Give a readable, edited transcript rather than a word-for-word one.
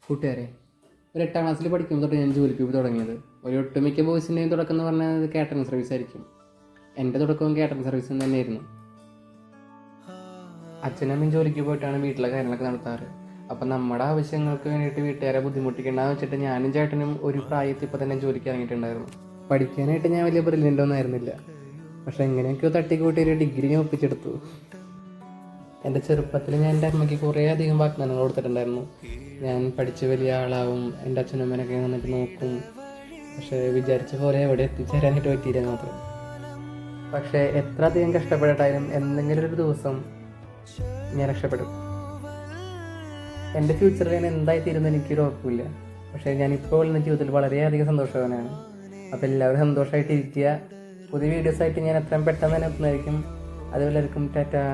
കൂട്ടുകാരെ, ഒരു 8ാം ക്ലാസ്സിൽ പഠിക്കുമ്പോൾ തൊട്ട് ഞാൻ ജോലിക്ക് പോയി തുടങ്ങിയത്. ഒരു ഒട്ടുമിക്ക ബോയ്സിൻ്റെയും തുടക്കം എന്ന് പറഞ്ഞാൽ കാറ്ററിംഗ് സർവീസ് ആയിരിക്കും. എൻ്റെ തുടക്കവും കാറ്ററിംഗ് സർവീസും തന്നെയായിരുന്നു. അച്ഛനമ്മയും ജോലിക്ക് പോയിട്ടാണ് വീട്ടിലെ കാര്യങ്ങളൊക്കെ നടത്താറ്. അപ്പം നമ്മുടെ ആവശ്യങ്ങൾക്ക് വേണ്ടിയിട്ട് വീട്ടുകാരെ ബുദ്ധിമുട്ടിക്കണ്ടെന്ന് വെച്ചിട്ട് ഞാനും ചേട്ടനും ഒരു പ്രായത്തിൽ ഇപ്പോൾ തന്നെ ജോലിക്ക് ഇറങ്ങിയിട്ടുണ്ടായിരുന്നു. പഠിക്കാനായിട്ട് ഞാൻ വലിയ ബ്രില്യൻ്റ് ഒന്നും ആയിരുന്നില്ല. പക്ഷെ എങ്ങനെയൊക്കെയോ തട്ടിക്കൂട്ടി ഒരു ഡിഗ്രി ഞാൻ ഒപ്പിച്ചെടുത്തു. എൻ്റെ ചെറുപ്പത്തിൽ ഞാൻ എൻ്റെ അമ്മയ്ക്ക് കുറേ അധികം വാഗ്ദാനങ്ങൾ കൊടുത്തിട്ടുണ്ടായിരുന്നു. ഞാൻ പഠിച്ച് വലിയ ആളാവും, എൻ്റെ അച്ഛനും അമ്മേനൊക്കെ നന്നായിട്ട് നോക്കും. പക്ഷേ വിചാരിച്ച പോലെ എവിടെ എത്തിച്ചേരാനായിട്ട് പറ്റിയില്ല മാത്രം. പക്ഷേ എത്ര അധികം കഷ്ടപ്പെട്ടിട്ടായാലും എന്തെങ്കിലും ഒരു ദിവസം ഞാൻ രക്ഷപ്പെടും. എൻ്റെ ഫ്യൂച്ചറിൽ ഞാൻ എന്തായിത്തീരുമെന്ന് എനിക്കൊരു ഉറപ്പില്ല. പക്ഷേ ഞാനിപ്പോൾ എൻ്റെ ജീവിതത്തിൽ വളരെയധികം സന്തോഷവാനാണ്. അപ്പോൾ എല്ലാവരും സന്തോഷമായിട്ടിരിക്കുക. പുതിയ വീഡിയോസായിട്ട് ഞാൻ എത്രയും പെട്ടെന്ന് തന്നെ എത്തുന്നതായിരിക്കും. അതുപോലെ ടാറ്റാ.